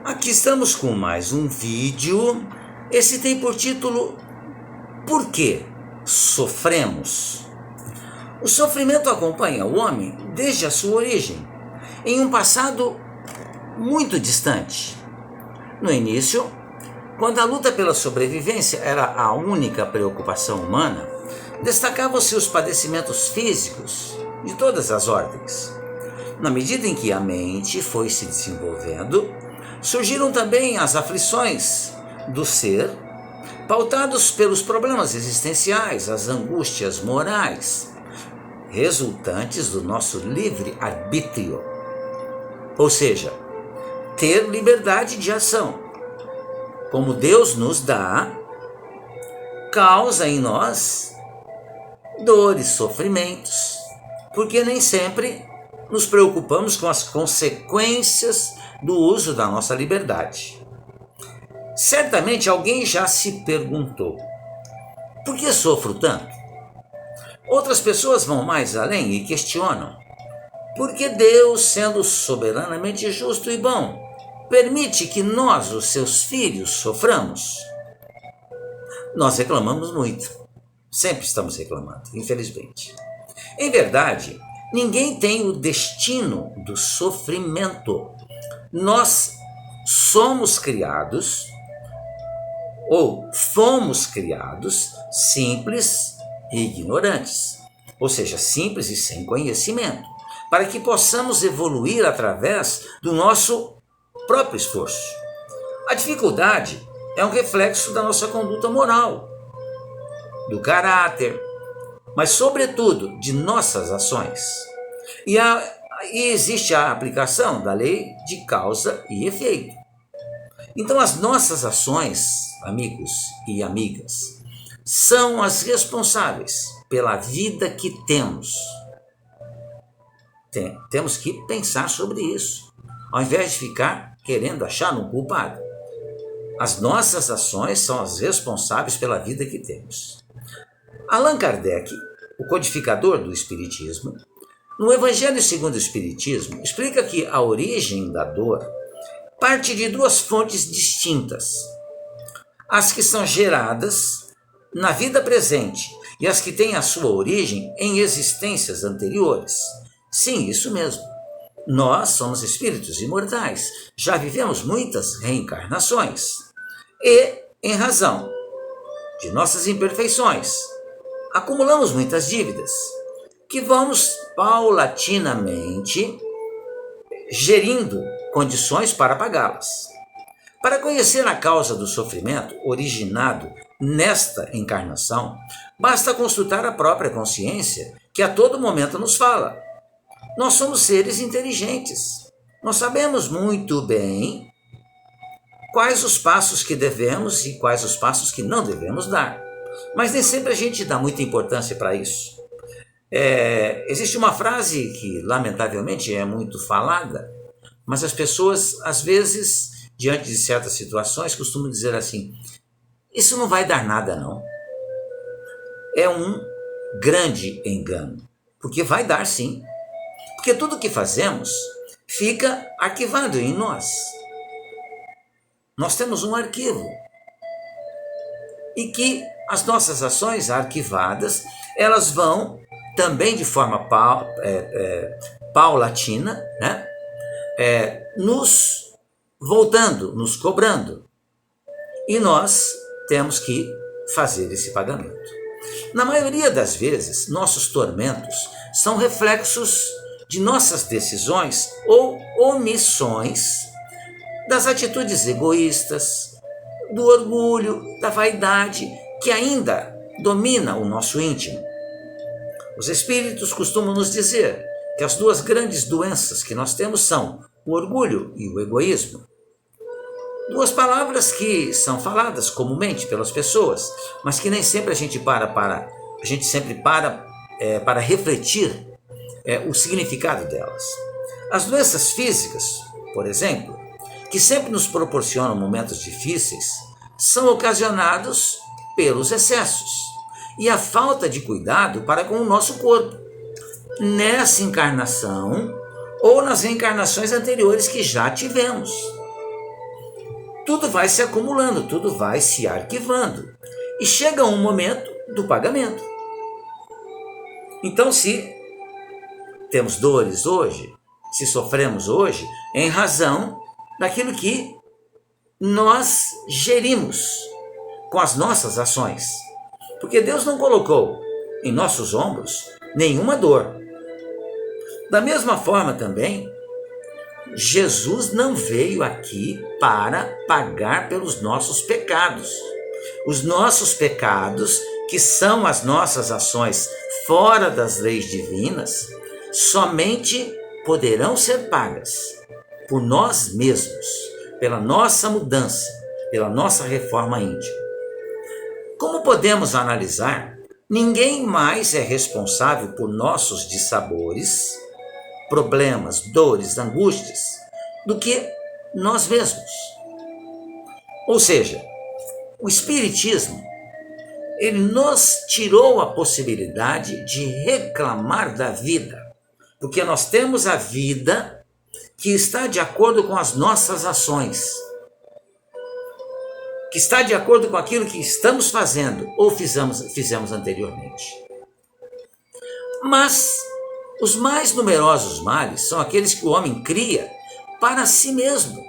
Aqui estamos com mais um vídeo. Esse tem por título Por que sofremos? O sofrimento acompanha o homem desde a sua origem, em um passado muito distante. No início, quando a luta pela sobrevivência era a única preocupação humana, destacavam-se os padecimentos físicos de todas as ordens. Na medida em que a mente foi se desenvolvendo, surgiram também as aflições do ser, pautados pelos problemas existenciais, as angústias morais, resultantes do nosso livre-arbítrio. Ou seja, ter liberdade de ação, como Deus nos dá, causa em nós dores, sofrimentos, porque nem sempre nos preocupamos com as consequências do uso da nossa liberdade. Certamente alguém já se perguntou: por que sofro tanto? Outras pessoas vão mais além e questionam: por que Deus, sendo soberanamente justo e bom, permite que nós, os seus filhos, soframos? Nós reclamamos muito. Sempre estamos reclamando, infelizmente. Em verdade, ninguém tem o destino do sofrimento. Nós somos criados, ou fomos criados, simples e ignorantes. Ou seja, simples e sem conhecimento, para que possamos evoluir através do nosso próprio esforço. A dificuldade é um reflexo da nossa conduta moral, do caráter, mas sobretudo de nossas ações. E existe a aplicação da lei de causa e efeito. Então as nossas ações, amigos e amigas, são as responsáveis pela vida que temos. Temos que pensar sobre isso, ao invés de ficar querendo achar um culpado. As nossas ações são as responsáveis pela vida que temos. Allan Kardec, o codificador do Espiritismo, no Evangelho segundo o Espiritismo, explica que a origem da dor parte de duas fontes distintas: as que são geradas na vida presente e as que têm a sua origem em existências anteriores. Sim, isso mesmo. Nós somos espíritos imortais, já vivemos muitas reencarnações e, em razão de nossas imperfeições, acumulamos muitas dívidas que vamos paulatinamente gerindo condições para pagá-las. Para conhecer a causa do sofrimento originado nesta encarnação, basta consultar a própria consciência, que a todo momento nos fala. Nós somos seres inteligentes. Nós sabemos muito bem quais os passos que devemos e quais os passos que não devemos dar. Mas nem sempre a gente dá muita importância para isso. Existe uma frase que, lamentavelmente, é muito falada, mas as pessoas, às vezes, diante de certas situações, costumam dizer assim: isso não vai dar nada, não. É um grande engano, porque vai dar sim. Porque tudo que fazemos fica arquivado em nós. Nós temos um arquivo. E que as nossas ações arquivadas, elas vão também de forma paulatina, né? Nos voltando, nos cobrando. E nós temos que fazer esse pagamento. Na maioria das vezes, nossos tormentos são reflexos de nossas decisões ou omissões, das atitudes egoístas, do orgulho, da vaidade, que ainda domina o nosso íntimo. Os espíritos costumam nos dizer que as duas grandes doenças que nós temos são o orgulho e o egoísmo. Duas palavras que são faladas comumente pelas pessoas, mas que nem sempre a gente para refletir o significado delas. As doenças físicas, por exemplo, que sempre nos proporcionam momentos difíceis, são ocasionados pelos excessos e a falta de cuidado para com o nosso corpo, nessa encarnação ou nas reencarnações anteriores que já tivemos. tudo vai se acumulando, tudo vai se arquivando. E chega um momento do pagamento. Então, se temos dores hoje, se sofremos hoje, é em razão daquilo que nós gerimos com as nossas ações. Porque Deus não colocou em nossos ombros nenhuma dor. Da mesma forma também, Jesus não veio aqui para pagar pelos nossos pecados. Os nossos pecados, que são as nossas ações fora das leis divinas, somente poderão ser pagas por nós mesmos, pela nossa mudança, pela nossa reforma íntima. Como podemos analisar, ninguém mais é responsável por nossos dissabores, problemas, dores, angústias, do que nós mesmos. Ou seja, o Espiritismo, ele nos tirou a possibilidade de reclamar da vida, porque nós temos a vida que está de acordo com as nossas ações, que está de acordo com aquilo que estamos fazendo ou fizemos anteriormente. Mas os mais numerosos males são aqueles que o homem cria para si mesmo,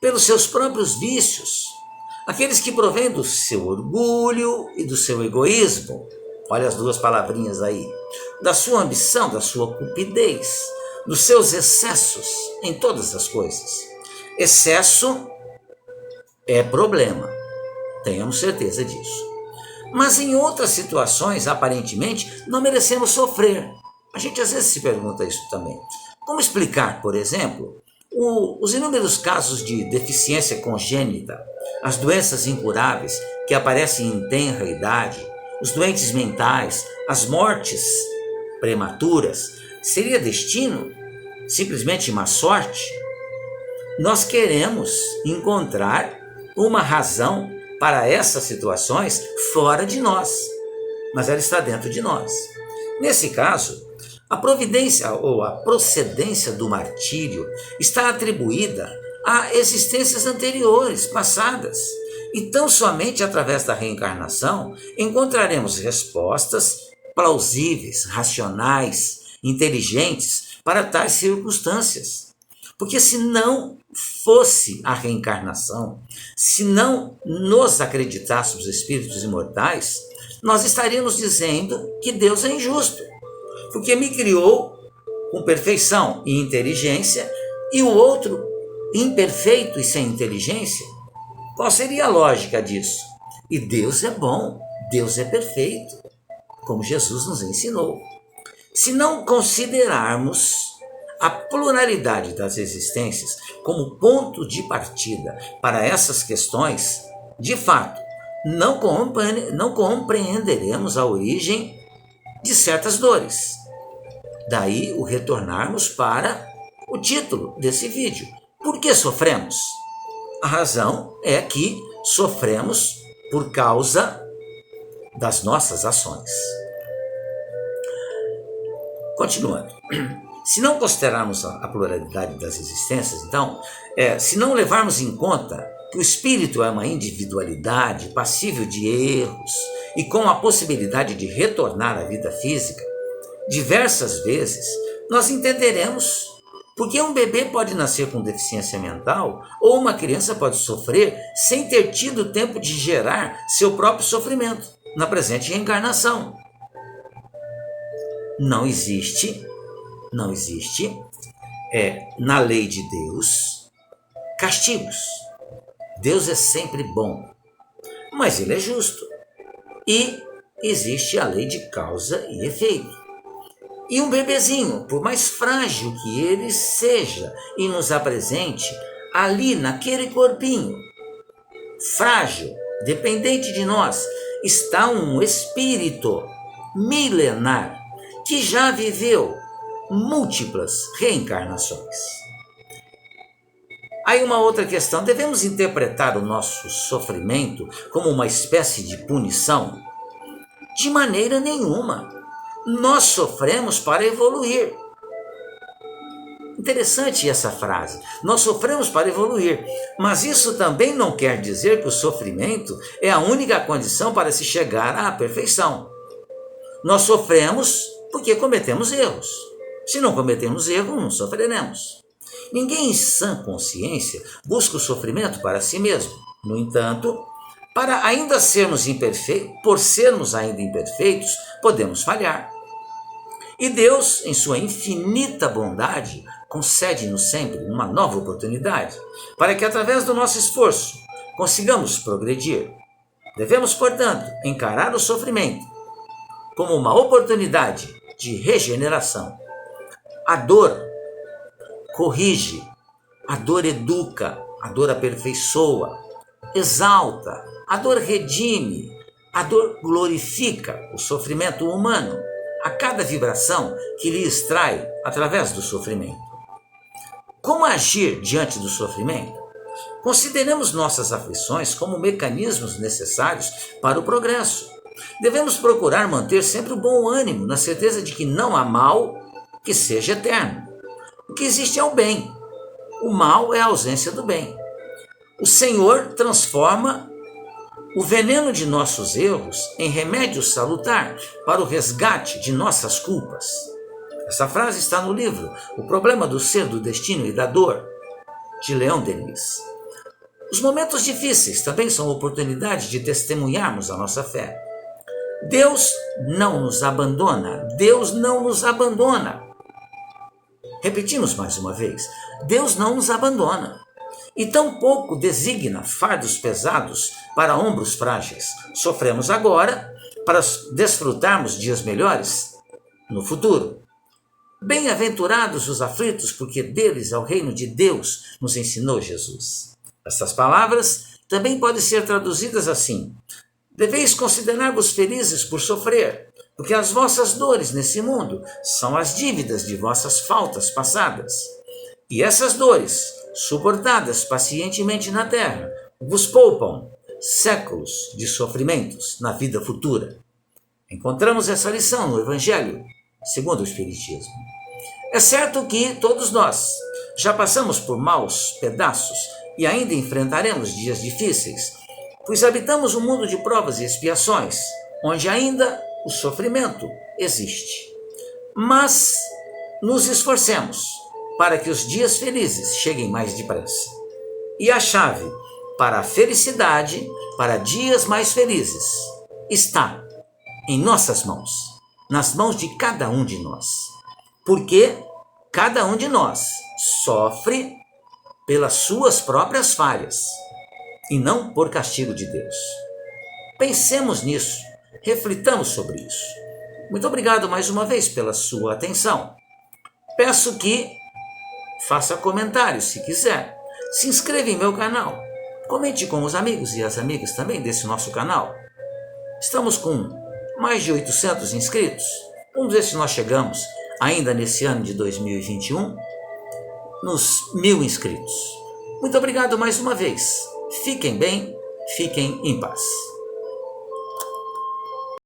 pelos seus próprios vícios, aqueles que provêm do seu orgulho e do seu egoísmo, olha as duas palavrinhas aí, da sua ambição, da sua cupidez, dos seus excessos em todas as coisas. Excesso é problema, tenhamos certeza disso. Mas em outras situações, aparentemente, não merecemos sofrer. A gente às vezes se pergunta isso também. Como explicar, por exemplo, os inúmeros casos de deficiência congênita, as doenças incuráveis que aparecem em tenra idade, os doentes mentais, as mortes prematuras? Seria destino? Simplesmente má sorte? Nós queremos encontrar uma razão para essas situações fora de nós, mas ela está dentro de nós. Nesse caso, a providência ou a procedência do martírio está atribuída a existências anteriores, passadas. E tão somente através da reencarnação encontraremos respostas plausíveis, racionais, inteligentes para tais circunstâncias. Porque se não fosse a reencarnação, se não nos acreditássemos espíritos imortais, nós estaríamos dizendo que Deus é injusto, porque me criou com perfeição e inteligência e o outro imperfeito e sem inteligência. Qual seria a lógica disso? E Deus é bom, Deus é perfeito, como Jesus nos ensinou. Se não considerarmos a pluralidade das existências como ponto de partida para essas questões, de fato, não compreenderemos a origem de certas dores. Daí o retornarmos para o título desse vídeo. Por que sofremos? A razão é que sofremos por causa das nossas ações. Continuando. Se não considerarmos a pluralidade das existências, então, se não levarmos em conta que o espírito é uma individualidade passível de erros e com a possibilidade de retornar à vida física, diversas vezes nós entenderemos por que um bebê pode nascer com deficiência mental ou uma criança pode sofrer sem ter tido tempo de gerar seu próprio sofrimento na presente reencarnação. Não existe na lei de Deus castigos. Deus é sempre bom, mas ele é justo. E existe a lei de causa e efeito. E um bebezinho, por mais frágil que ele seja e nos apresente, ali naquele corpinho, frágil, dependente de nós, está um espírito milenar que já viveu múltiplas reencarnações. Aí uma outra questão, devemos interpretar o nosso sofrimento como uma espécie de punição? De maneira nenhuma. Nós sofremos para evoluir. Interessante essa frase. Nós sofremos para evoluir, mas isso também não quer dizer que o sofrimento é a única condição para se chegar à perfeição. Nós sofremos porque cometemos erros. Se não cometemos erro, não sofreremos. Ninguém em sã consciência busca o sofrimento para si mesmo. No entanto, para ainda sermos imperfeitos, por sermos ainda imperfeitos, podemos falhar. E Deus, em sua infinita bondade, concede-nos sempre uma nova oportunidade, para que através do nosso esforço consigamos progredir. Devemos, portanto, encarar o sofrimento como uma oportunidade de regeneração. A dor corrige, a dor educa, a dor aperfeiçoa, exalta, a dor redime, a dor glorifica o sofrimento humano a cada vibração que lhe extrai através do sofrimento. Como agir diante do sofrimento? Consideremos nossas aflições como mecanismos necessários para o progresso. Devemos procurar manter sempre o bom ânimo, na certeza de que não há mal que seja eterno. O que existe é o bem. O mal é a ausência do bem. O Senhor transforma o veneno de nossos erros em remédio salutar para o resgate de nossas culpas. Essa frase está no livro O Problema do Ser, do Destino e da Dor, de Leon Denis. Os momentos difíceis também são oportunidade de testemunharmos a nossa fé. Deus não nos abandona. Deus não nos abandona. Repetimos mais uma vez. Deus não nos abandona. E tampouco designa fardos pesados para ombros frágeis. Sofremos agora para desfrutarmos dias melhores no futuro. Bem-aventurados os aflitos, porque deles é o reino de Deus, nos ensinou Jesus. Estas palavras também podem ser traduzidas assim: deveis considerar-vos felizes por sofrer, porque as vossas dores nesse mundo são as dívidas de vossas faltas passadas. E essas dores, suportadas pacientemente na terra, vos poupam séculos de sofrimentos na vida futura. Encontramos essa lição no Evangelho segundo o Espiritismo. É certo que todos nós já passamos por maus pedaços e ainda enfrentaremos dias difíceis, pois habitamos um mundo de provas e expiações, onde ainda o sofrimento existe. Mas nos esforcemos para que os dias felizes cheguem mais depressa. E a chave para a felicidade, para dias mais felizes, está em nossas mãos, nas mãos de cada um de nós. Porque cada um de nós sofre pelas suas próprias falhas e não por castigo de Deus. Pensemos nisso, reflitamos sobre isso. Muito obrigado mais uma vez pela sua atenção. Peço que faça comentários se quiser. Se inscreva em meu canal. Comente com os amigos e as amigas também desse nosso canal. Estamos com mais de 800 inscritos. Vamos ver se nós chegamos, ainda nesse ano de 2021, nos 1000 inscritos. Muito obrigado mais uma vez. Fiquem bem, fiquem em paz.